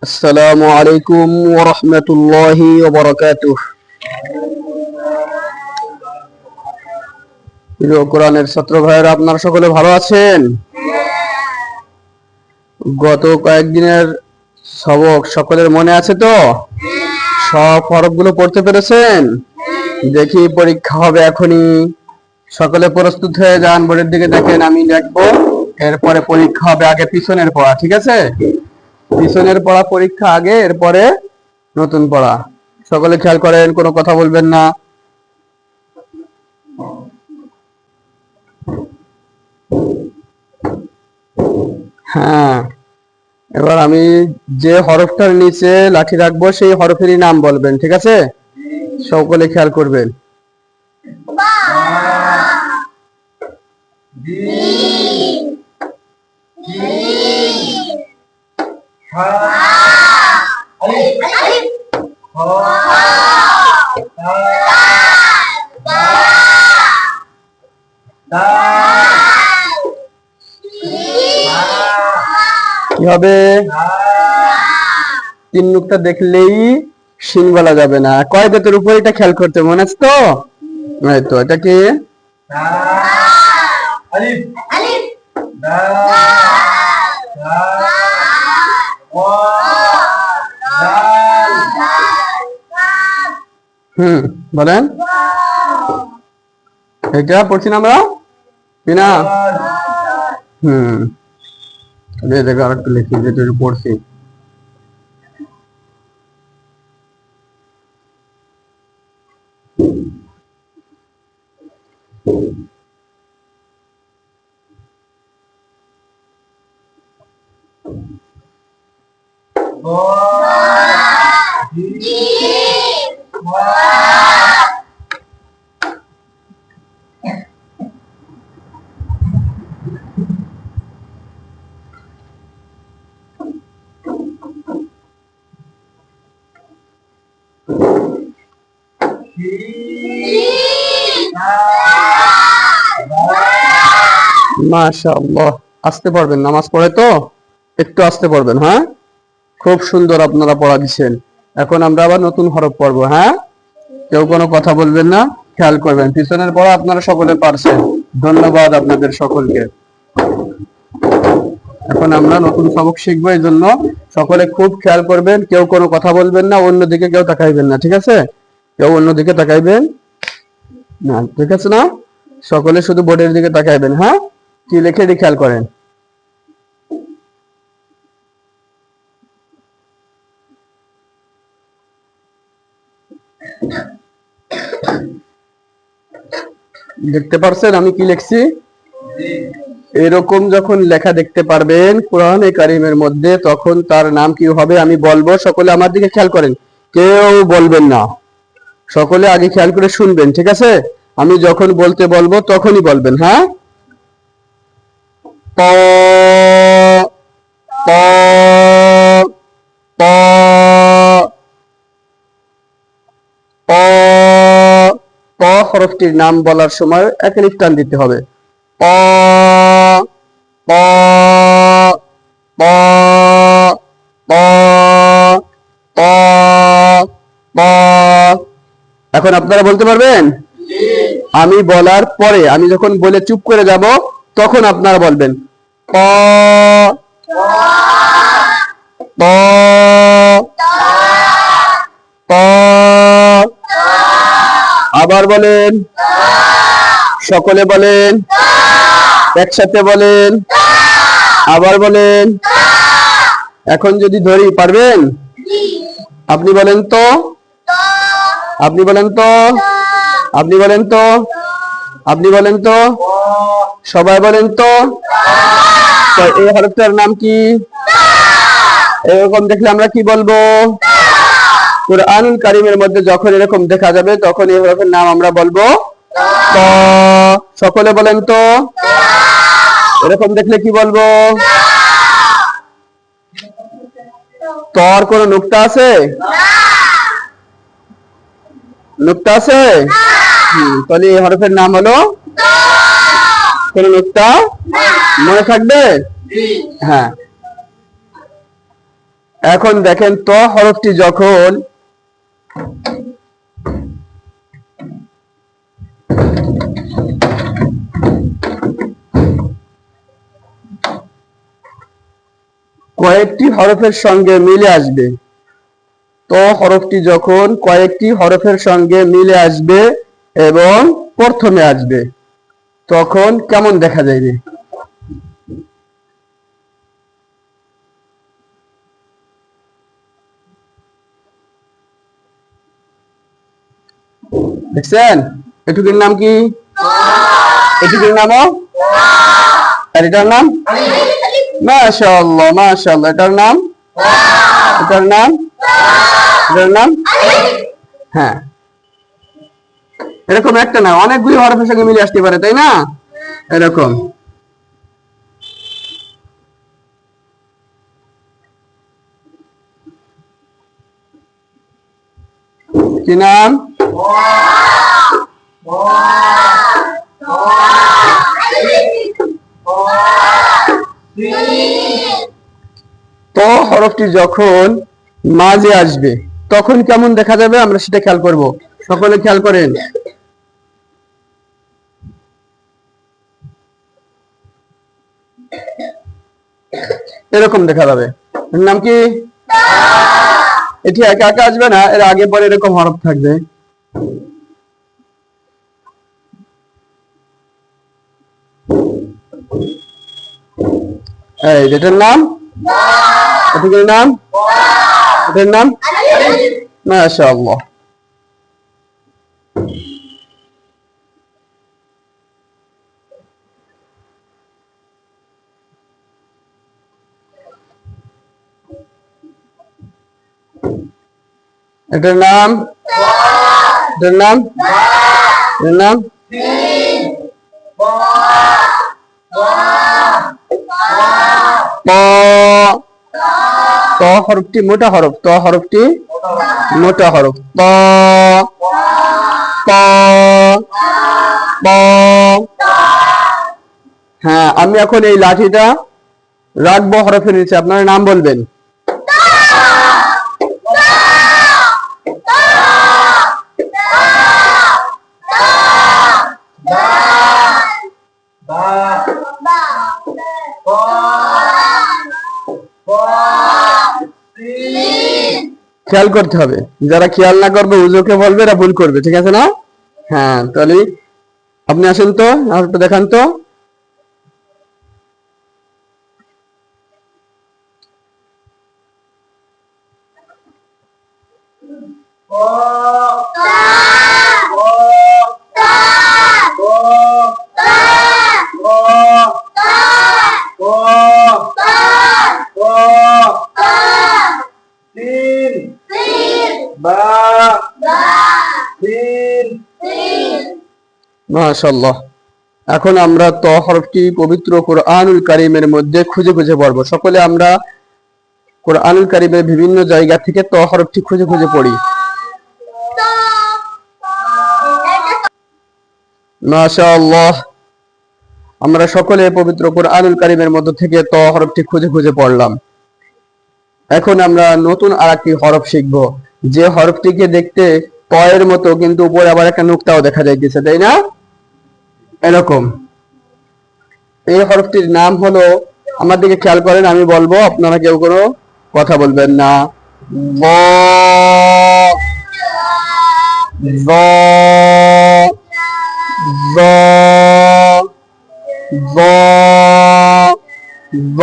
আসসালামু আলাইকুম ওয়া রাহমাতুল্লাহি ওয়া বারাকাতুহু। প্রিয় কোরআনের ছাত্র ভাইয়েরা, আপনারা সকলে ভালো আছেন? গত কয়েকদিনের সবক সকলের মনে আছে তো? সব হরফগুলো পড়তে পেরেছেন? দেখি, পরীক্ষা হবে এখনই। সকলে প্রস্তুত হয়ে যান, বোর্ডের দিকে দেখেন, আমি লিখবো, এরপরে পরীক্ষা হবে। আগে পিছনের পড়া, ঠিক আছে? পিছনের পড়া পরীক্ষা আগে, এরপরে নতুন পড়া। সকলে খেয়াল করেন, কোনো কথা বলবেন না। হ্যাঁ, এবার আমি যে হরফটার নিচে লাঠি রাখবো সেই হরফেরই নাম বলবেন, ঠিক আছে? সকলে খেয়াল করবেন। কি হবে? তিন নুকতা দেখলেই শিং বলা যাবে না। কয় দাঁতের উপর এটা খেয়াল করতে মনে আছে তো? তো এটা কি? বলেন, এটা পড়ছি না আমরা কিনা? দেখো আর একটু লিখি, যেটা পড়ছি। মাশাআল্লাহ, আসতে পারবেন? নামাজ পড়ে তো একটু আসতে পারবেন। হ্যাঁ, খুব সুন্দর আপনারা পড়া দিচ্ছেন। এখন আমরা আবার নতুন হরফ পড়বো। হ্যাঁ, কেউ কোনো কথা বলবেন না, খেয়াল করবেন। পিছনের পড়া আপনারা সকলে পারছেন, ধন্যবাদ আপনাদের সকলকে। এখন আমরা নতুন সবক শিখবো, এই জন্য সকলে খুব খেয়াল করবেন। কেউ কোনো কথা বলবেন না, অন্যদিকে কেউ তাকাইবেন না, ঠিক আছে? কেউ অন্যদিকে তাকাইবেন না, ঠিক আছে না? সকলে শুধু বোর্ডের দিকে তাকাইবেন। হ্যাঁ, কি লিখে এটি খেয়াল করেন। দেখতে পারছেন আমি কি লিখছি? এরকম যখন লেখা দেখতে পারবেন কোরআনে কারিমের মধ্যে, তখন তার নাম কি হবে আমি বলবো। সকলে আমার দিকে খেয়াল করেন, কেউ বলবেন না, সকলে আগে খেয়াল করে শুনবেন, ঠিক আছে? আমি যখন বলতে বলবো তখনই বলবেন। হ্যাঁ, প প প প প হরফটির নাম বলার সময় এক লিফ টান দিতে হবে। প প প প প প। এখন আপনারা বলতে পারবেন? আমি বলার পরে, আমি যখন বলে চুপ করে যাব, তখন আপনারা বলবেন প প প। আবার বলেন, সকলে বলেন, একসাথে বলেন, আবার বলেন। এখন যদি ধরি, পারবেন? আপনি বলেন তো, আপনি বলেন তো, আপনি বলেন তো, আপনি বলেন তো, সবাই বলেন তো। এই হরফটার নাম কি? এরকম দেখলে আমরা কি বলবো? কুরআনুল কারীমের মধ্যে যখন এরকম দেখা যাবে, তখন এই হরফের নাম আমরা বলবো ত। সকলে বলেন তো, এরকম দেখলে কি বলবো? তর কোন নুকতা আছে? নুকতা আছে? তাহলে এই হরফের নাম হলো কোন নুকতা? মনে থাকবে? হ্যাঁ, এখন দেখেন ত হরফটি যখন কয়েকটি হরফের সঙ্গে মিলে আসবে, ত হরফটি যখন কয়েকটি হরফের সঙ্গে মিলে আসবে এবং প্রথমে আসবে তখন কেমন দেখা যাবে? দেখছেন এটুকুর নাম কি? এটুকুর নামও আর এটার নাম মাশাআল্লাহ মাশাআল্লাহ। এটার নাম এটার নাম এটার নাম হ্যাঁ, এরকম একটা না অনেকগুলি হরফের সঙ্গে মিলে আসতে পারে তাই না? এরকম কি নাম? ত হরফটি যখন মাঝে আসবে তখন কেমন দেখা যাবে আমরা সেটা খেয়াল করব। সকলে খেয়াল করেন। এরকম দেখা যাবে। এর নাম কি? এটি একা একা আসবে না, এর আগে পরে এরকম হরফ থাকবে। এই এটার নাম এটার নাম এটার নাম মাশাআল্লাহ। এটার নাম এটার নাম এটার নাম ত হরফটি মোটা হরফ, ত হরফটি মোটা হরফ। ত ত ত হ্যাঁ, আমি এখন এই লাঠিটা রাখবো হরফের নিচে, আপনারা নাম বলবেন। খেয়াল করতে হবে, যারা খেয়াল না করবে উজুকে বলবে, এরা ভুল করবে, ঠিক আছে না? হ্যাঁ, তাহলে আপনি আসেন তো, একটু দেখান তো। মাশাআল্লাহ। এখন আমরা ত হরফটি পবিত্র কোরআনুল কারীমের মধ্যে খুঁজে খুঁজে পড়ব। সকলে আমরা কোরআনুল কারীমের বিভিন্ন জায়গা থেকে ত হরফটি খুঁজে খুঁজে পড়ি। মাশাআল্লাহ, আমরা সকলে পবিত্র কোরআনুল কারীমের মধ্যে থেকে ত হরফটি খুঁজে খুঁজে পড়লাম। এখন আমরা নতুন আরেকটি হরফ শিখব, যে হরফটিকে দেখতে ত এর মতো কিন্তু উপরে আবার একটা নুকতাও দেখা যাইতেছে, তাই না? এরকম এই হরফটির নাম হলো, আমার দিকে খেয়াল করেন, আমি বলবো আপনারা কেউ কোনো কথা বলবেন না। ব ব ব ব ব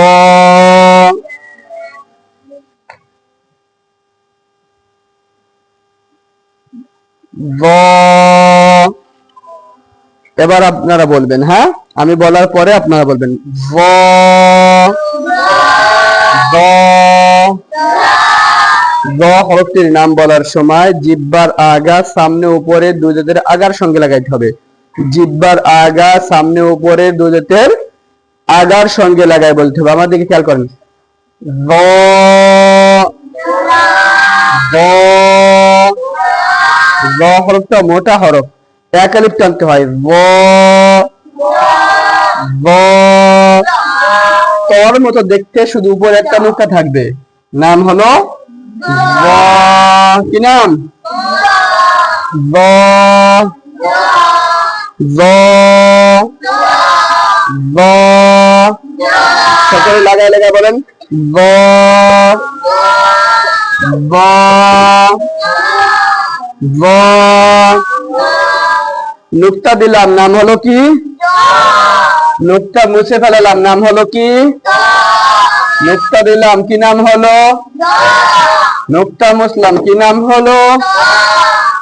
ব। এবার আপনারা বলবেন, হ্যাঁ, আমি বলার পরে আপনারা বলবেন। ব ব ব হরফটির নাম বলার সময় জিহ্বার আগা সামনে উপরে দুই দাঁতের আগার সঙ্গে লাগাইতে হবে। জিহ্বার আগা সামনে উপরে দুই দাঁতের আগার সঙ্গে লাগাই বলতে হবে। আমার দিকে খেয়াল করেন। ব ব ব হরফটা মোটা হরফ, এক আলিফ টানতে হয়। ব ব তোর মতো দেখতে, শুধু উপরে একটা নুক্তা থাকবে। নাম হলো য। কি নাম? য। য। য। সকলে লাগাই লাগাই বলেন য। য। য। নুক্তা দিলাম, নাম হলো কি? নুক্তা মুছে ফেলালাম, নাম হলো কি? নুক্তা দিলাম, কি নাম হলো? নুক্তা মুছলাম, কি নাম হলো?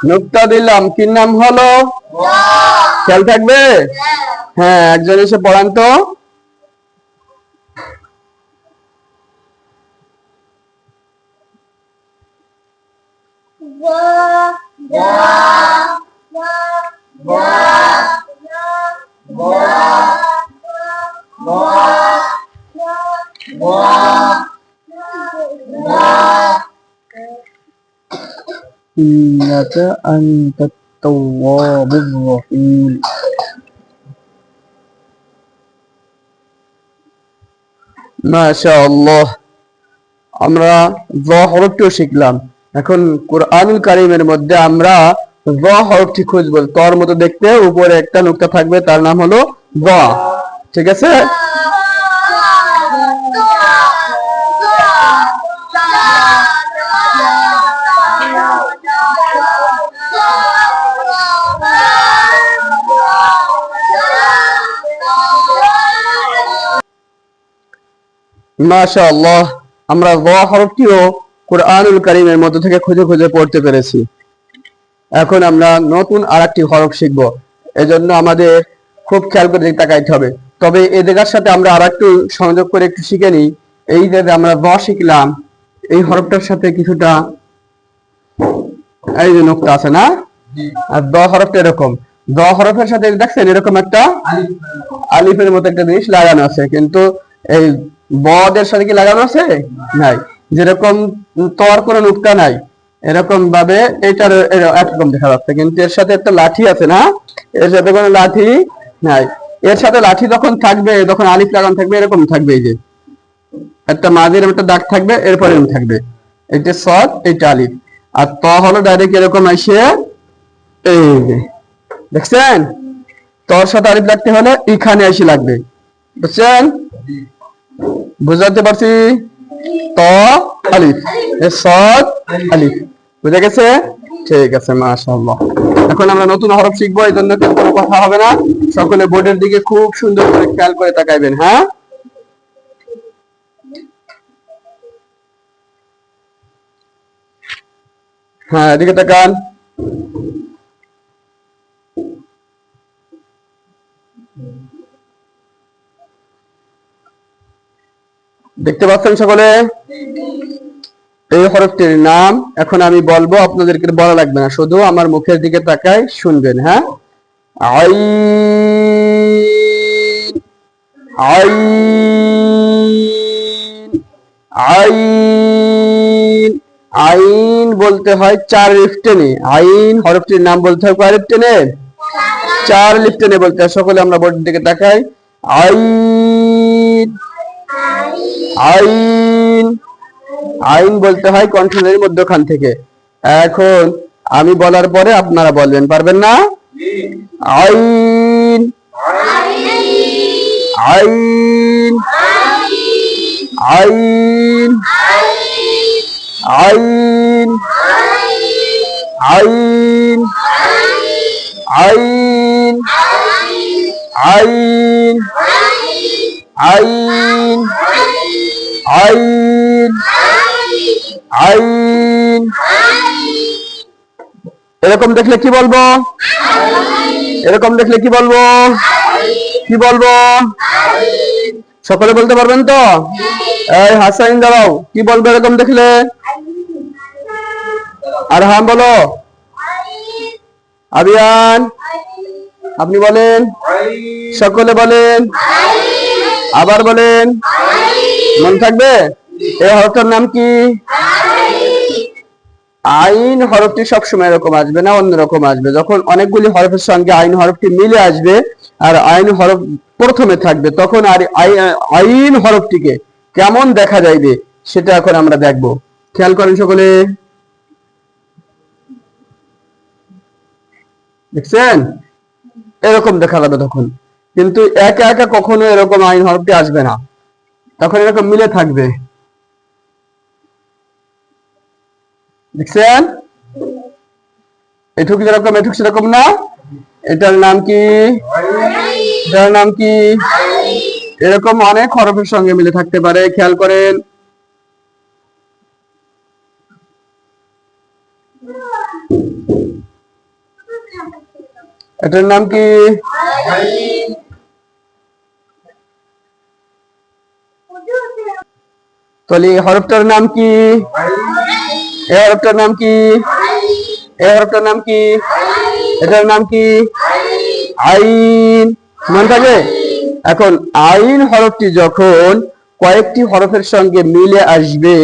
নুক্তা দিলাম, কি নাম হলো? খেয়াল থাকবে? হ্যাঁ, একজন এসে পড়ান তো। إنك أنت التواب الرحيم মাশাআল্লাহ। আমরা য হরফটিও শিখলাম। এখন কুরআনুল কারীমের মধ্যে আমরা য হরফটি খুঁজব। তর মতো দেখতে উপরে একটা নুকতা থাকবে, তার নাম হলো য। ঠিক আছে? মাশাআল্লাহ, আমরা য হরফটিও কুরআনুল কারীমের মধ্য থেকে খুঁজে খুঁজে পড়তে পেরেছি। এখন আমরা নতুন আরেকটি হরফ শিখব। এজন্য আমাদের খুব খেয়াল করে তাকাইতে হবে। তবে এই জায়গার সাথে আমরা আরেকটু সংযোগ করে একটু শিখে নিই। এই যে আমরা য শিখলাম, এই হরফটার সাথে কিছুটা এই যে নুকতা আছে না, আর দ হরফটা এরকম। দ হরফের সাথে দেখছেন এরকম একটা আলিফের মতো একটা জিনিস লাগানো আছে, কিন্তু এই বদের সাথে কি লাগানো আছে? নাই। যেরকম তর কোনো নুকতা নাই, এরকম ভাবে এটার একরকম দেখা যাচ্ছে, কিন্তু এর সাথে একটা লাঠি আছে না, এর সাথে কোনো লাঠি নাই। এর সাথে লাঠি যখন থাকবে তখন আলিফ লাগানো থাকবে, এরকম থাকবে। এই যে একটা মাঝের একটা দাগ থাকবে, এরপরে থাকবে এইটা সদ, এইটা আলিফ। আর ত হলো ডাইরেক্ট এরকম আসে, এই যে দেখছেন, তর সাথে আলিফ লাগতে হলে এখানে এসে লাগবে। বুঝছেন? বুঝাতে পারছি? ত আলিফ, সদ আলিফ। বুঝা গেছে? ঠিক আছে, মাশাআল্লাহ। এখন আমরা নতুন হরফ শিখবো, এই জন্য কোনো কথা হবে না। সকলে বোর্ডের দিকে খুব সুন্দর করে খেয়াল করে তাকাইবেন। হ্যাঁ, হ্যাঁ, এদিকে তাকান। দেখতে পাচ্ছেন সকলে? এই হরফটির নাম এখন আমি বলবো, আপনাদেরকে বলা লাগবে না, শুধু আমার মুখের দিকে তাকাই শুনবেন। হ্যাঁ, আইন। আইন। আইন। আইন বলতে হয় 4 লিফ টেনে। আইন হরফটির নাম বলতে হয় কয় লিফ টেনে? 4 লিফ টেনে বলতে হয়। সকলে আমরা বোর্ডের দিকে তাকাই। আইন। আইন। আইন বলতে হয় কণ্ঠনালীর মধ্যখান থেকে। এখন আমি বলার পরে আপনারা বলবেন, পারবেন না? আইন। আইন। আইন। আইন। আইন। আইন। আইন। আইন। আইন। আইন। এরকম দেখলে কি বলবো? এরকম দেখলে কি বলবো? কি বলবো? সকলে বলতে পারবেন তো? এই হাসাইন দাঁড়াও, কি বলবো এরকম দেখলে? আর হাম বলো। আবিয়ান আপনি বলেন, সকলে বলেন, আবার বলেন, মনে থাকবে? এই হরফটার নাম কি? আইন হরফটি সবসময় এরকম আসবে না, অন্যরকম আসবে। যখন অনেকগুলি হরফের সঙ্গে আইন হরফটি মিলে আসবে আর আইন হরফ প্রথমে থাকবে, তখন আর আইন হরফটিকে কেমন দেখা যাইবে সেটা এখন আমরা দেখব। খেয়াল করেন সকলে, দেখছেন এরকম দেখা যাবে তখন, কিন্তু একা একা কখনো এরকম আইন হরফটি আসবে না, তখন এরকম মিলে থাকবে। দেখছেন এটুক যেরকম এটুক সেরকম না। এটার নাম কি? এটার নাম কি? এরকম অনেক হরফের সঙ্গে মিলে থাকতে পারে, খেয়াল করেন। এটার নাম কি? তাহলে এই হরফটার নাম কি? এই হরফটার নাম কি? এই হরফটার নাম কি? এটার নাম কি? আইন। মনে থাকে? এখন আইন হরফটি যখন কয়েকটি হরফের সঙ্গে মিলে আসবে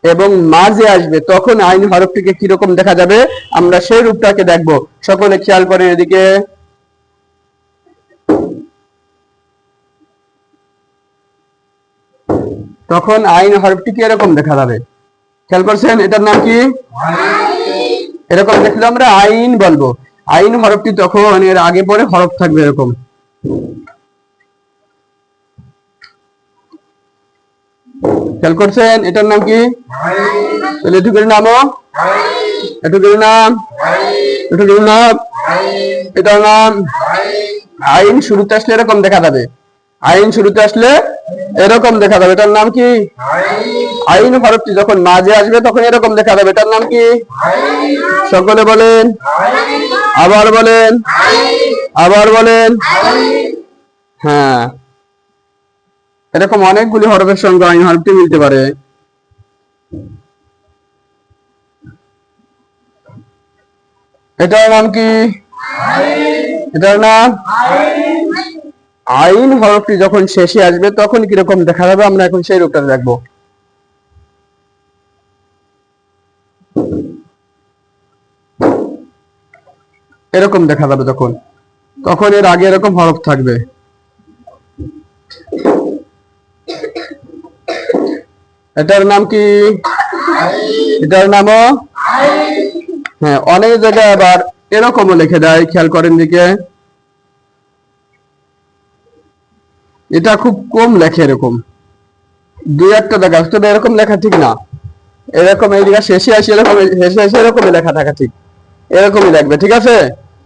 এবং মাঝে আসবে, তখন আইন হরফটিকে কিরকম দেখা যাবে আমরা সেই রূপটাকে দেখব। সকলে খেয়াল করেন এদিকে। তখন আইন হরফটিকে এরকম দেখা যাবে, খেয়াল করছেন? এটার নাম কি? এরকম দেখলে আমরা আইন বলবো। আইন হরফটি তখন এর আগে পরে হরফ থাকবে এরকম। খেয়াল করছেন? এটার নাম কি? তাহলে এটুকুর নামও, এটুকুর নাম, এটুকুর নাম, এটার নাম আইন। শুরুতে আসলে এরকম দেখা যাবে, আইন শুরুতে আসলে এরকম দেখা যাবে। এটার নাম কি? আইন হরফটি যখন মাঝে আসবে তখন এরকম দেখা যাবে। এটার নাম কি? সকলে বলেন, আবার বলেন, আবার বলেন। হ্যাঁ, এরকম অনেকগুলি হরফের সঙ্গে আইন হরফটি মিলতে পারে। এটার নাম কি? এটার নাম আইন হরফটি যখন শেষে আসবে তখন কিরকম দেখা যাবে আমরা এখন সেই রূপটা দেখবো। এরকম দেখা যাবে তখন, তখন এর আগে এরকম হরফ থাকবে। এটার নাম কি? এটার নামও, হ্যাঁ, অনেক জায়গায় আবার এরকমও লিখে দেয়, খেয়াল করেন দিকে। এটা খুব কম লেখে, এরকম দুই একটা জায়গা, তবে এরকম লেখা ঠিক না। এরকম এই জায়গা শেষে আসে এরকম, শেষে আসে এরকমই লেখা থাকা ঠিক, এরকমই লাগবে, ঠিক আছে?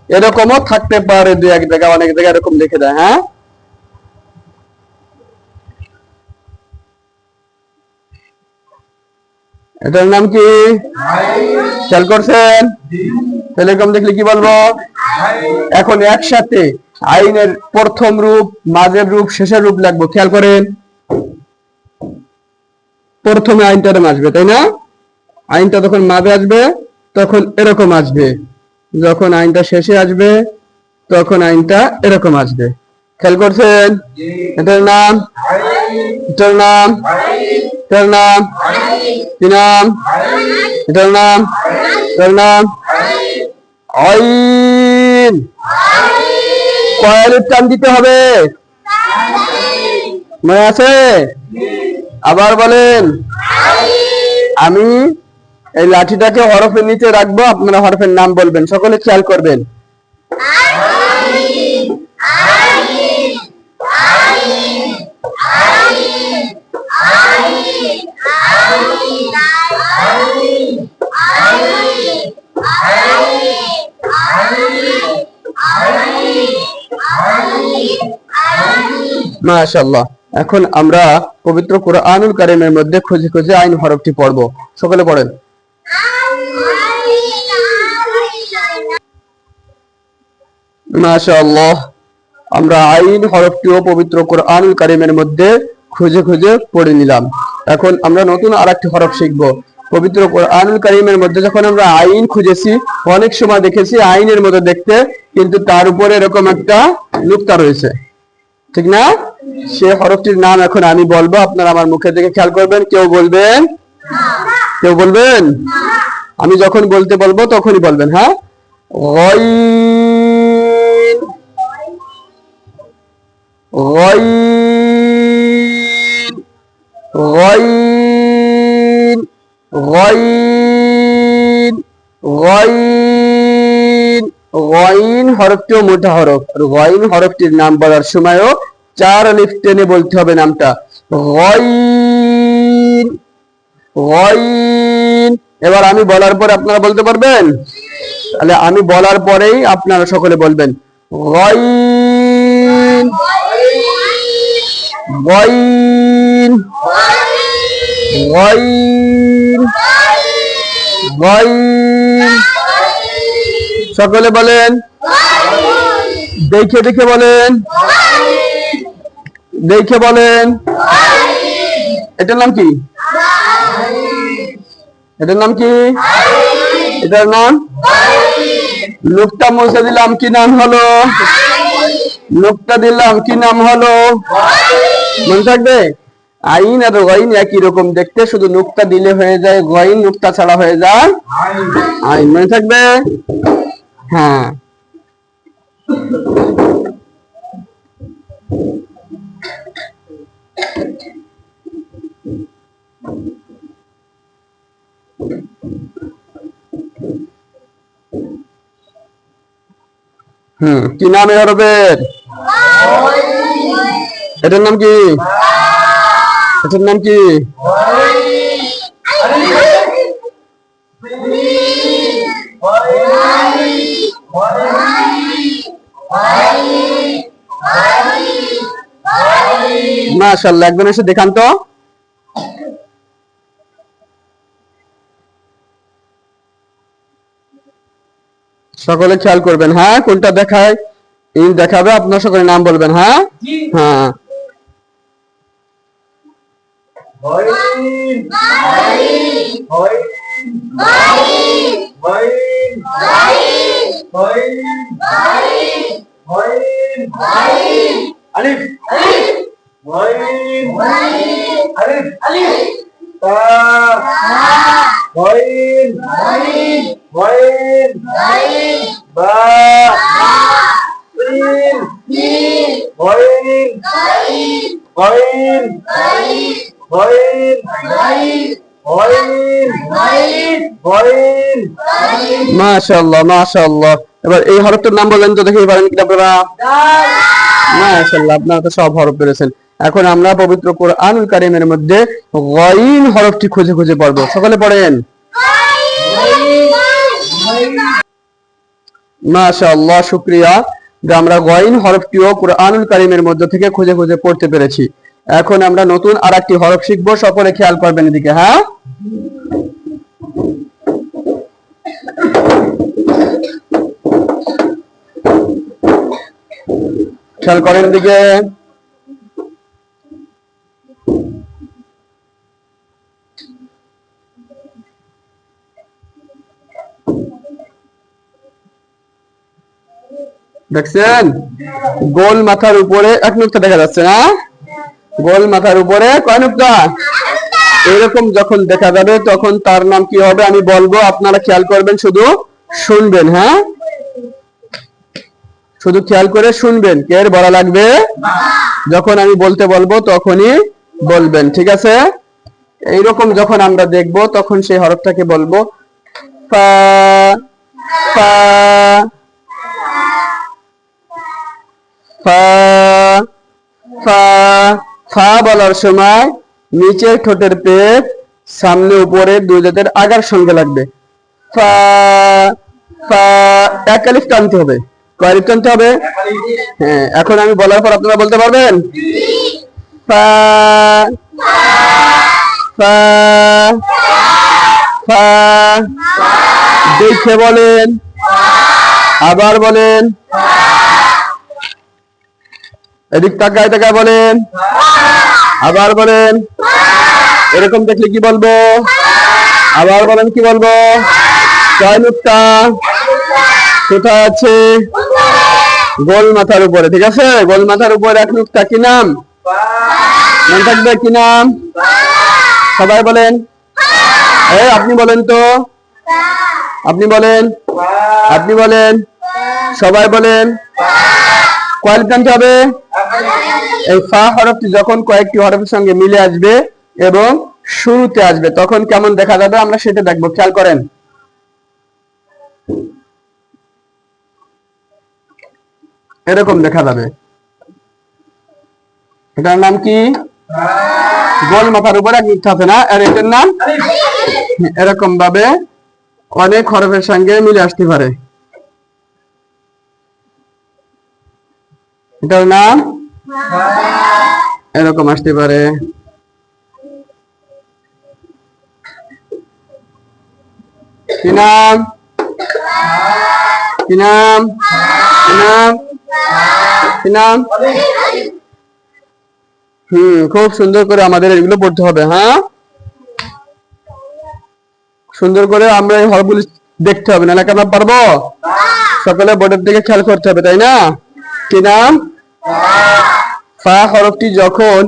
এরকমও থাকতে পারে দুই এক জায়গা, অনেক জায়গায় এরকম লিখে দেয়। হ্যাঁ, এটার নাম কি? খেয়াল করছেন? তাহলে এরকম দেখলে কি বলবো? এখন একসাথে আইনের প্রথম রূপ, মাঝের রূপ, শেষের রূপ লাগবো। খেয়াল করেন, প্রথমে আইনটা আসবে, তাই না? আইনটা যখন মাঝে আসবে তখন এরকম আসবে, যখন আইনটা শেষে আসবে তখন আইনটা এরকম আসবে। খেয়াল করছেন? এটার নাম, এটার নাম, এটার নাম কি নাম? এটার নাম, এটার নাম আইন। কয়ালির টান দিতে হবে, মনে আছে? আবার বলেন। আমি এই লাঠিটাকে হরফের নিচে রাখবো, আপনারা হরফের নাম বলবেন, সকলে খেয়াল করবেন। মাশাআল্লাহ। এখন আমরা পবিত্র কুরআনুল কারীমের মধ্যে খুঁজে খুঁজে আইন হরফটি পড়ব। সকলে পড়েন। মাশাআল্লাহ, আমরা আইন হরফটিও পবিত্র কুরআনুল কারীমের মধ্যে খুঁজে খুঁজে পড়ে নিলাম। এখন আমরা নতুন আরেকটি হরফ শিখব। পবিত্র কুরআনুল কারীমের মধ্যে যখন আমরা আইন খুঁজেছি, অনেক সময় দেখেছি আইনের মতো দেখতে, কিন্তু তার উপরে এরকম একটা নুক্তা রয়েছে, ঠিক না? সে হরফটির নাম এখন আমি বলবো, আপনারা আমার মুখের দিকে খেয়াল করবেন। কেউ বলবেন, কেউ বলবেন। আমি যখন বলতে বলবো তখনই বলবেন। হ্যাঁ, গয়ন, গয়ন, গয়ন, গয়িন গয়িন গয়িন হরফটিও মোটা হরফ, আর গয়িন হরফটির নাম বলার সময়ও 4 আলিফ টেনে বলতে হবে নামটা। গয়িন গয়িন। এবার আমি বলার পরে আপনারা বলতে পারবেন? তাহলে আমি বলার পরেই আপনারা সকলে বলবেন গয়িন গয়িন গয়িন গয়িন। সকলে বলেন, দেখে দেখে বলেন, দেখে বলেন। এটার নাম কি? এটার নাম কি? এটার নাম নুক্তা মুছে দিলাম, কি নাম হলো? নুক্তা দিলাম, কি নাম হলো? মনে থাকবে? আইন আর গয়িন একই রকম দেখতে, শুধু নুক্তা দিলে হয়ে যায় গয়িন, নুক্তা ছাড়া হয়ে যায় আইন। মনে থাকবে? হ্যাঁ। কি নাম এ হরফের? এটার নাম কি? এটার নাম কি? মাশাআল্লাহ, একজন এসে দেখান তো। সকলে খেয়াল করবেন, হ্যাঁ কোনটা দেখায় ইন দেখাবে, আপনার সকলে নাম বলবেন। হ্যাঁ হ্যাঁ। মাশাআল্লাহ মাশাআল্লাহ। এবার এই হরফটার নাম বলেন তো, দেখি পারেন কি আপনারা? মাশাআল্লাহ, আপনারা তো সব হরফ পেরেছেন। এখন আমরা পবিত্র কোরআনুল কারীমের মধ্যে গয়িন হরফটি খুঁজে খুঁজে পড়ব। সকলে পড়েন মাশাআল্লাহ। শুকরিয়া যে আমরা গয়িন হরফটিও কোরআনুল কারীমের মধ্যে থেকে খুঁজে খুঁজে পড়তে পেরেছি। এখন আমরা নতুন আরেকটি হরফ শিখব, সকলে খেয়াল করবেন এদিকে। হ্যাঁ, খেয়াল করেন এদিকে। দেখছেন গোল মাথার উপরে এক নুক্তা দেখা যাচ্ছে না? গোল মাথার উপরে কয় নুক্তা? এরকম যখন দেখা যাবে তখন তার নাম কি হবে আমি বলবো, আপনারা খেয়াল করবেন, শুধু শুনবেন। হ্যাঁ, শুধু খেয়াল করে শুনবেন, কে বলা লাগবে? যখন আমি বলতে বলবো তখনই বলবেন, ঠিক আছে? এইরকম যখন আমরা দেখব তখন সেই হরফটাকে বলবো ফা ফা ফা ফা। ফা বলার সময় নিচের ঠোঁটের পেট সামনে উপরে দুই দাঁতের আগার সঙ্গে লাগবে। ফা ফা। এক আলিফ টানতে হবে। কয় আলিফ টানতে হবে? হ্যাঁ, এখন আমি বলার পর আপনারা বলতে পারবেন? ফা ফা ফা। দেখে বলেন, আবার বলেন, এদিক তাকায় তাকায় বলেন, আবার বলেন। এরকম দেখলে কি বলবো? আবার বলেন, কি বলবো? কয় নুক্তা? কোথায় আছে? গোল মাথার উপরে, ঠিক আছে? গোল মাথার উপরে এক নুক্তা, কি নাম? মনে থাকবে, কি নাম? সবাই বলেন। এই আপনি বলেন তো, আপনি বলেন, আপনি বলেন, সবাই বলেন। কয় টানতে হবে? এই ফা হরফটি যখন কয়েকটি হরফের সঙ্গে মিলে আসবে এবং শুরুতে আসবে তখন কেমন দেখা যাবে আমরা সেটা দেখবো, খেয়াল করেন। এরকম দেখা যাবে। এটার নাম কি? গোল মাথার উপরে এক মিথ্যা আছে না, আর এটার নাম এরকম ভাবে অনেক হরফের সঙ্গে মিলে আসতে পারে। এটার নাম এরকম আসতে পারে। কি নাম? কি নাম? কি নাম? কি নাম? খুব সুন্দর করে আমাদের এগুলো পড়তে হবে। হ্যাঁ, সুন্দর করে আমরা এই হরফগুলি দেখতে হবে, নাহলে আমরা পারবো? সকলে বোর্ডের দিকে খেয়াল করতে হবে, তাই না? কি নাম? ফা হরফটি যখন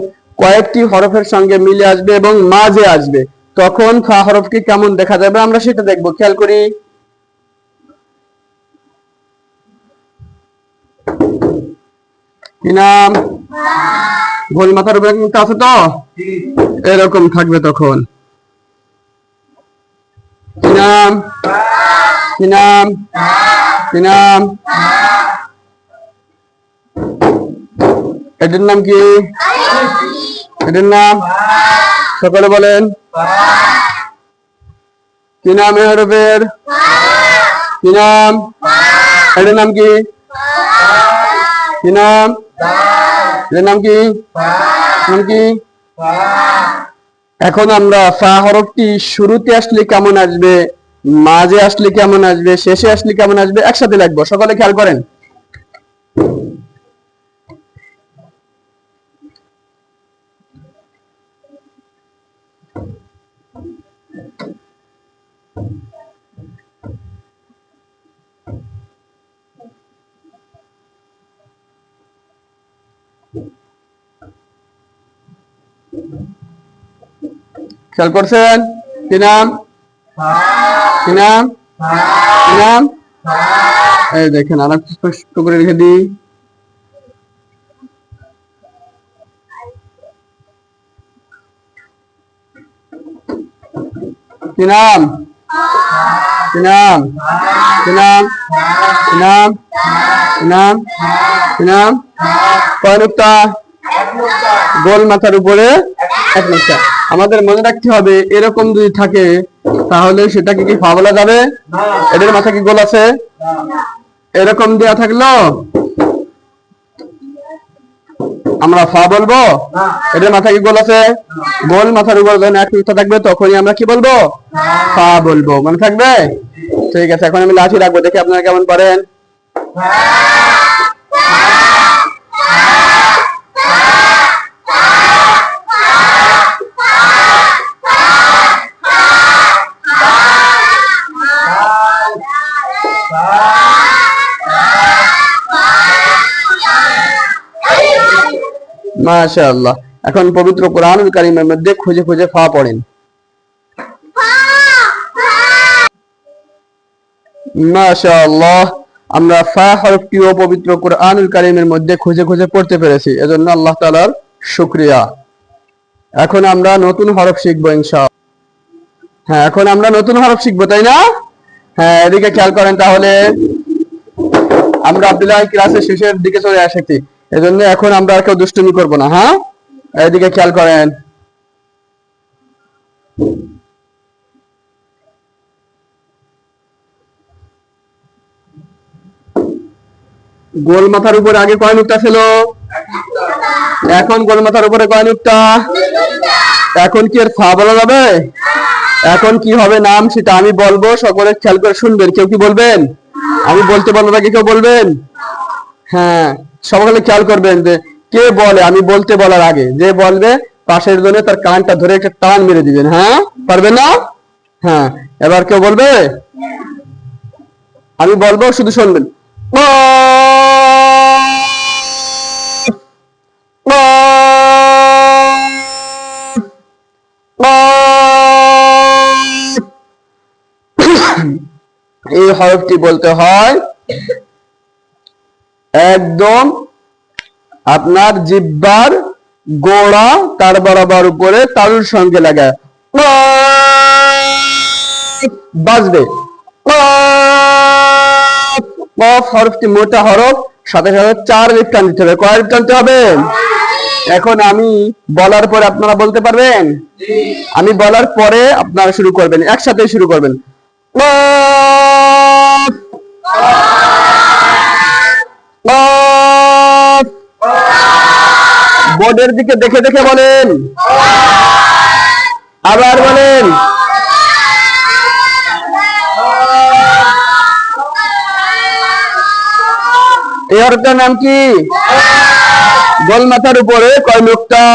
কয়েকটি হরফের সঙ্গে মিলে আসবে এবং মাঝে আসবে তখন ফা হরফটি কেমন দেখা যাবে আমরা সেটা দেখবো, খেয়াল করি। কি নাম? গোল মাথার উপরে আছে তো, এরকম থাকবে তখন। কি নাম? কি নাম? কি নাম? এটার নাম কি? এটার নাম সকলে বলেন। কি নাম এ হরফের? কি নাম? এটার নাম কি? কি নাম? এটার নাম কি? নাম কি? এখন আমরা ফা হরফটি শুরুতে আসলে কেমন আসবে, মাঝে আসলে কেমন আসবে, শেষে আসলে কেমন আসবে একসাথে লিখবো, সকলে খেয়াল করেন। খেয়াল করছেন? কি নাম? কি নাম? কি নাম? এই দেখেন, আর একটু স্পষ্ট করে রেখে দিই। কি নাম? কি নাম? কি নাম? কি নাম? কি নাম? কি নাম? কয় নুক্তা? গোল মাথার উপরে এক নুক্তা। আমাদের মনে রাখতে হবে এরকম যদি থাকে তাহলে সেটাকে কি ফা বলা যাবে? এদের মাথা কি গোল আছে? এরকম দেয়া থাকলো আমরা ফা বলবো? এদের মাথা কি গোল আছে? গোল মাথার উপর যখন এক নুক্তা থাকবে তখনই আমরা কি বলবো? ফা বলবো। মনে থাকবে? ঠিক আছে, এখন আমি লাঠি রাখবো, দেখি আপনারা কেমন পারেন। মাশাআল্লাহ। এখন পবিত্র কোরআনুল কারীমের মধ্যে খুঁজে খুঁজে ফা পড়েন। মাশাআল্লাহ, আমরা ফা হরফটিও পবিত্র কোরআনুল কারীমের মধ্যে খুঁজে খুঁজে পড়তে পেরেছি, এজন্য আল্লাহ তাআলার শুকরিয়া। এখন আমরা নতুন হরফ শিখবো ইনশাআল্লাহ। হ্যাঁ, এখন আমরা নতুন হরফ শিখবো, তাই না? হ্যাঁ, এদিকে খেয়াল করেন। তাহলে আমরা আব্দুল্লাহ ক্লাসের শেষের দিকে চলে এসেছি, এজন্য এখন আমরা আর কেউ দুষ্টুমি করবো না। হ্যাঁ, এদিকে খেয়াল করেন। গোল মাথার উপরে আগে কয় নুক্তা ছিল? এখন গোল মাথার উপরে কয় নুক্তা? এখন কি এর ফা বলা যাবে? এখন কি হবে নাম সেটা আমি বলবো, সকলে খেয়াল করে শুনবেন। কেউ কি বলবেন? আমি বলতে বলবো নাকি কেউ বলবেন? হ্যাঁ, সকলে খেয়াল করবেন যে কে বলে আমি বলতে বলার আগে। যে বলবে পাশের জন্য তার কানটা ধরে একটা টান মেরে দিবেন। হ্যাঁ, পারবেন না? হ্যাঁ, এবার কেউ বলবে? আমি বলবো, শুধু শুনবেন। এই হরফটি বলতে হয় একদম আপনার জিহ্বার গোড়া তার বরাবর উপরে তালুর সঙ্গে লাগায়। বাজবে। কফ হরফটি মোটা হরফ, সাথে সাথে 4 লিপ টান দিতে হবে। কয় লিপ টানতে হবে? এখন আমি বলার পরে আপনারা বলতে পারবেন? আমি বলার পরে আপনারা শুরু করবেন, একসাথে শুরু করবেন। বোর্ডের দিকে দেখে দেখে বলেন, আবার বলেন। এই হরফটার নাম কি? গোল মাথার উপরে কয় নুক্তা?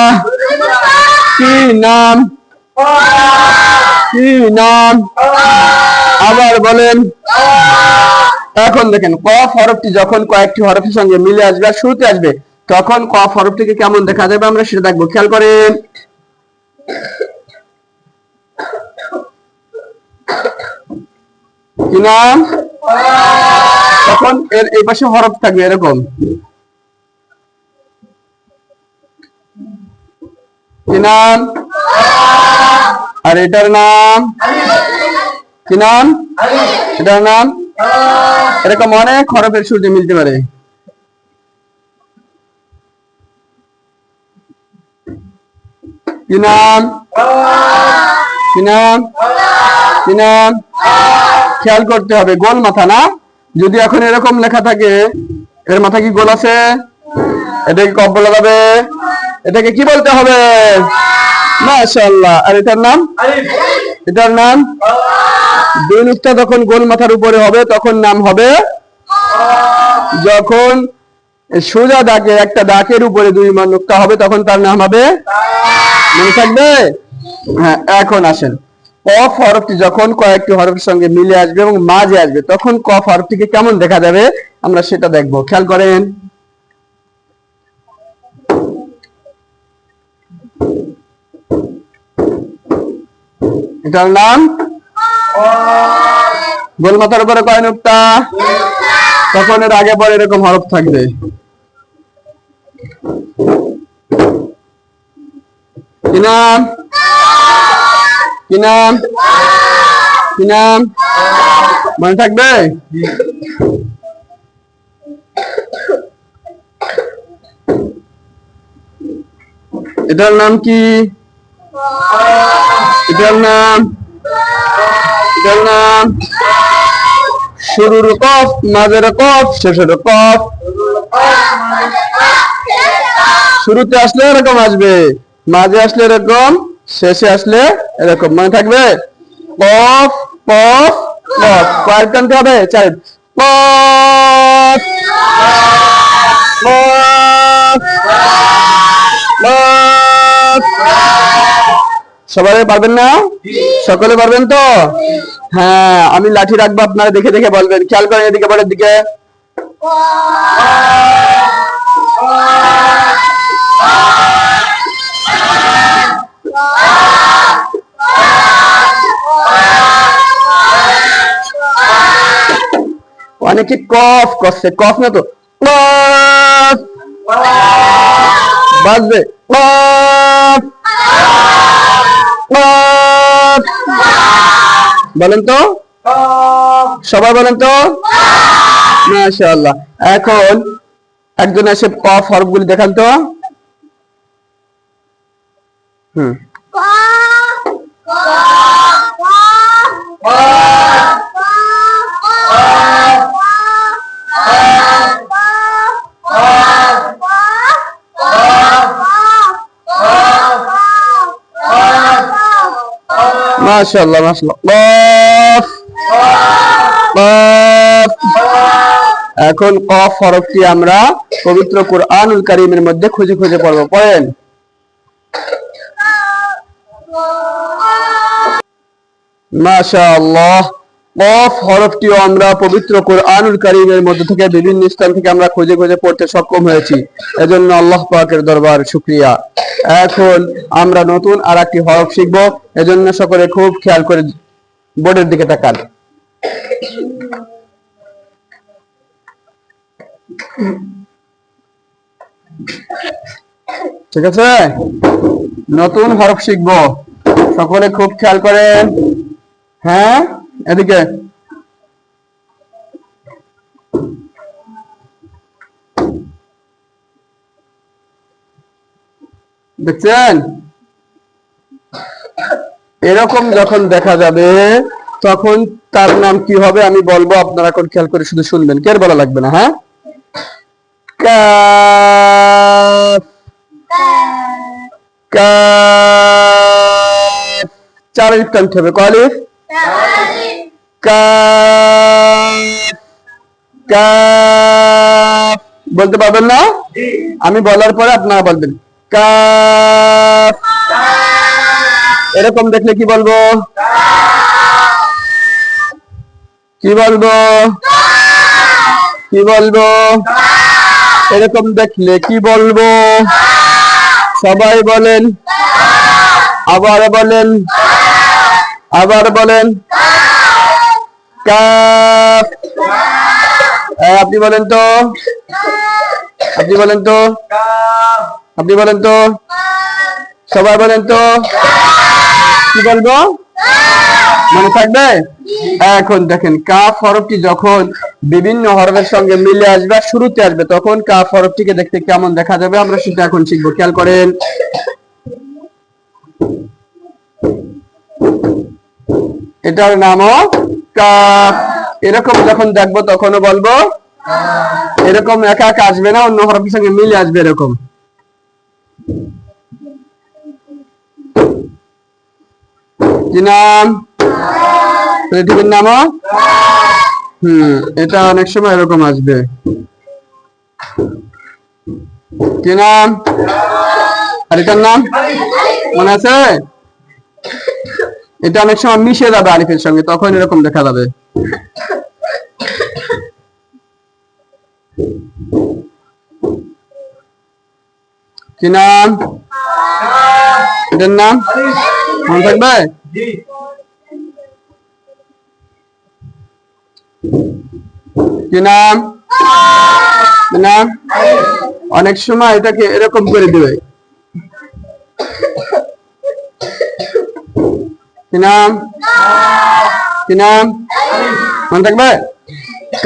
কি নাম? কি নাম? আবার বলেন। এখন দেখেন, কফ হরফটি যখন কয়েকটি হরফের সঙ্গে মিলে আসবে আর শুরুতে আসবে, তখন কফ হরফটিকে কেমন দেখা যাবে আমরা সেটা দেখবো। খেয়াল করেন। কি নাম? তখন এর এই পাশে হরফ থাকবে এরকম। কি নাম? আর এটার নাম কি নাম? এটার নাম? এরকম অনেক হরফের শুরুতে মিলতে পারে। কি নাম? কি নাম? কি নাম? খেয়াল করতে হবে, গোল মাথা না? যদি এখন এরকম লেখা থাকে, এর মাথা কি গোল আছে? এটাকে কফ বলা যাবে? এটাকে কি বলতে হবে? মাশাআল্লাহ। আর এটার নাম? এটার নাম? দুই নুক্তা যখন গোল মাথার উপরে হবে তখন নাম হবে। যখন সোজা দাগে একটা দাগের উপরে দুই নুক্তা হবে তখন তার নাম হবে। মনে থাকবে? হ্যাঁ, এখন আসেন। কফ হরফটি যখন কয়েকটি হরফের সঙ্গে মিলে আসবে এবং মাঝে আসবে তখন কফ হরফটিকে কেমন দেখা যাবে আমরা সেটা দেখব। খেয়াল করেন। এটার নাম? গোল মাথার উপরে কয় নুক্তা? তখন এর আগে পরে এরকম হরফ থাকবে। কি নাম? কি নাম? কি নাম? মনে থাকবে? এটার নাম কি? এটার নাম? এটার নাম? শুরুর কফ, মাঝের কফ, শেষের কফ। শুরুতে আসলে এরকম আসবে, মাঝে আসলে এরকম, শেষে আসলে এরকম। মনে থাকবে? কফ কফ কফ। কয় টানতে হবে? 4। কফ কফ কফ। সবাই পারবেন না? সকলে পারবেন তো? হ্যাঁ, আমি লাঠি রাখবো, আপনারা দেখে দেখে বলবেন। খেয়াল করেন এদিকে, পরের দিকে। অনেকে কফ করছে, কফ না তো, কফ বাজবে। কফ কফ। বলেন তো, সবাই বলেন তো। মাশাআল্লাহ। এখন একজন এসে কফ হরফগুলি দেখান তো। হুম। মাশাআল্লাহ মাশাআল্লাহ। কফ কফ। এখন কফ হরফটি আমরা পবিত্র কুরআনুল কারীমের মধ্যে খুঁজে খুঁজে পড়ব। পড়েন। মাশাআল্লাহ। কফ হরফটিও আমরা পবিত্র কুরআনুল কারীমের মধ্যে থেকে বিভিন্ন স্থান থেকে আমরা খুঁজে খুঁজে পড়তে সক্ষম হয়েছি, এজন্য আল্লাহ পাকের দরবার শুকরিয়া। এখন আমরা নতুন আরেকটি হরফ শিখব, এজন্য সকলে খুব খেয়াল করে বোর্ডের দিকে তাকান। ঠিক আছে? নতুন হরফ শিখব। সকলে খুব খেয়াল করেন। হ্যাঁ, এদিকে দেখছেন? এরকম যখন দেখা যাবে তখন তার নাম কি হবে আমি বলবো, আপনারা এখন খেয়াল করে শুধু শুনবেন, কে বলা লাগবে না। হ্যাঁ, কাফ, কাফ, চার আলিফ টানতে হবে। কয় আলিফ? Calf, calf. বলতে পারবেন না? আমি বলার পরে আপনারা বলবেন কাফ। এরকম দেখলে কি বলবো? কি বলবো? কি বলবো? এরকম দেখলে কি বলবো? সবাই বলেন, আবার বলেন, আবার বলেন কাফ। আপনি বলেন তো, আপনি বলেন তো, আপনি বলেন তো, সবাই বলেন তো কি বলবো? মনে থাকবে? এখন দেখেন কাফ হরফটি যখন বিভিন্ন হরফের সঙ্গে মিলে আসবে, শুরুতে আসবে, তখন কাফ হরফটিকে দেখতে কেমন দেখা যাবে আমরা সেটা এখন শিখবো। খেয়াল করেন। এটার নামও কাফ। এরকম যখন দেখবো তখনও বলবো এরকম একা একা আসবে না, অন্য হরফের সঙ্গে মিলে আসবে এরকম। কি নাম? পৃথিবীর নামও এটা অনেক সময় এরকম আসবে। কি নাম? আর এটার নাম মনে আছে? এটা অনেক সময় মিশে যাবে আলিফের সঙ্গে, তখন এরকম দেখা যাবে। কি নাম? এটার নাম মনে থাকবে? কি নাম? নাম অনেক সময় এটাকে এরকম করে দিবে। কি নাম? কি নাম মনে থাকবে?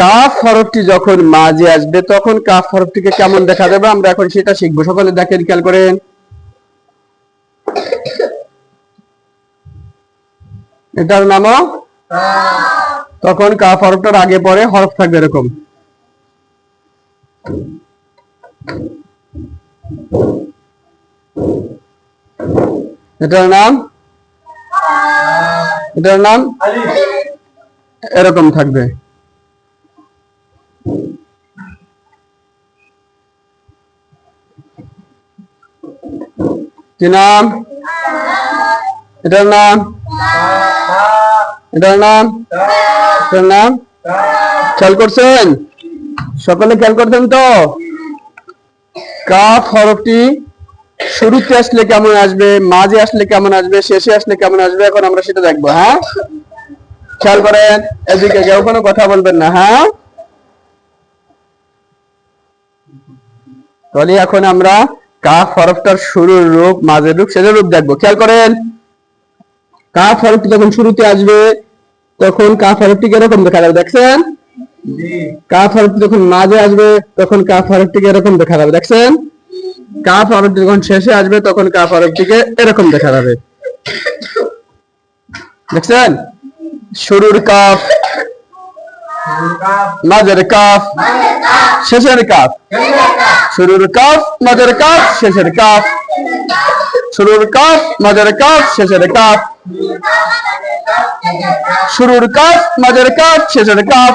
কাফ হরফটি যখন মাঝে আসবে তখন কাফ হরফটিকে কেমন দেখা যাবে আমরা এখন সেটা শিখবো। সকলে দেখেন, খেয়াল করেন। এটার নামও তখন কাফ হরফটার আগে পরে হরফ থাকবে এরকম। এটার নাম, এটার নাম এরকম থাকবে। কি নাম? এটার নাম, এটার নাম, এটার নাম খেয়াল করছেন? সকলে খেয়াল করছেন তো? কাফ হরফটি শুরুতে আসলে কেমন আসবে, মাঝে আসলে কেমন আসবে, শেষে আসলে কেমন আসবে, এখন আমরা সেটা দেখবো। হ্যাঁ, খেয়াল করেন। এদিকে কেউ কোনো কথা বলবেন না। হ্যাঁ, তাহলে এখন আমরা কাফ হরফটার শুরুর রূপ, মাঝের রূপ, শেষের রূপ দেখবো। খেয়াল করেন। কাফ হরফটি যখন শুরুতে আসবে তখন কাফ হরফটিকে এরকম দেখা যাবে, দেখছেন? কাফ হরফটি যখন মাঝে আসবে তখন কাফ হরফটিকে এরকম দেখা যাবে, দেখছেন? কাফ হরফটি যখন শেষে আসবে তখন কাফ হরফটিকে এরকম দেখা যাবে, দেখছেন? শুরুর কাফ, মাঝের কাফ, শেষের কাফ। শুরুর কাফ, মাঝের কাফ, শেষের কাফ। শুরুর কাফ, মাঝের কাফ, শেষের কাফ। শুরুর কাফ, মাঝের কাফ, শেষের কাফ।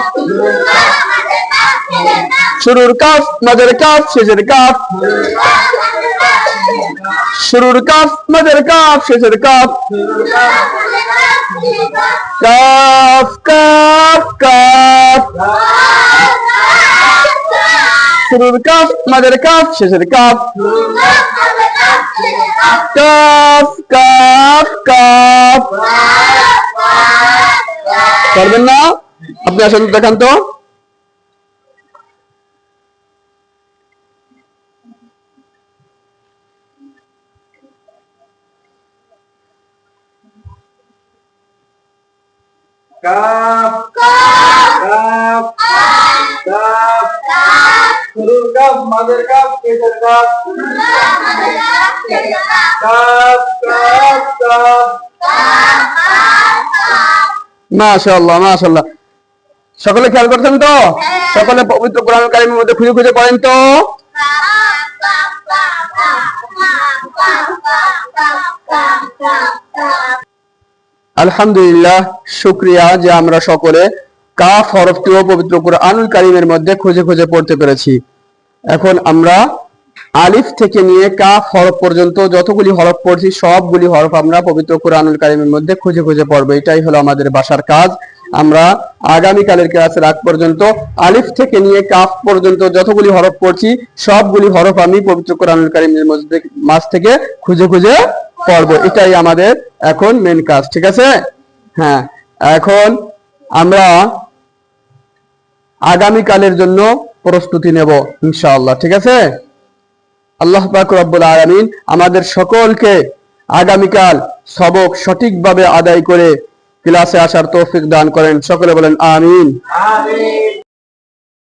শুরুর কাফ, মাঝের কাফ, শেষের কাফ। শুরুর কাফ, মাঝের কাফ, শেষের কাফ। কাফ, কাফ, কাফ। শুরুর কাফ, মাঝের কাফ, শেষের কাফ। কাফ, কাফ, কাফ। পারবেন না? আপনি আসেন দেখান তো। কাফ কাফ কাফ শুরুর কাফ মাদের কাফ পেশের কাফ কাফ কাফ কাফ মাশাআল্লাহ মাশাআল্লাহ। সকলে খেয়াল করছেন তো? সকলে পবিত্র কোরআনুল কারীমের মধ্যে খুঁজে খুঁজে পড়েন তো। আলহামদুলিল্লাহ, শুকরিয়া যে আমরা সকলে কাফ হরফটিও পবিত্র কোরআনুল কারীমের মধ্যে খুঁজে খুঁজে পড়তে পেরেছি। এখন আমরা আলিফ থেকে নিয়ে কাফ হরফ পর্যন্ত যতগুলি হরফ পড়ছি সবগুলি হরফ আমরা পবিত্র কোরআনুল কারীমের মধ্যে খুঁজে খুঁজে পড়বো। এটাই হলো আমাদের বাসার কাজ। আমরা আগামীকালের ক্লাসের আগ পর্যন্ত আলিফ থেকে নিয়ে কাফ পর্যন্ত যতগুলি হরফ পড়ছি সবগুলি হরফ আমি পবিত্র কোরআনুল কারীমের মাঝ থেকে খুঁজে খুঁজে পড়বো। এটাই আমাদের এখন মেন কাজ, ঠিক আছে? হ্যাঁ, এখন আমরা আগামীকালের জন্য প্রস্তুতি নেব ইনশাআল্লাহ, ঠিক আছে? আল্লাহ পাক রব্বুল আলামিন আমাদের সকলকে আগামীকাল সবক সঠিকভাবে আদায় করে ক্লাসে আসার তৌফিক দান করেন। সকলে বলেন আমিন।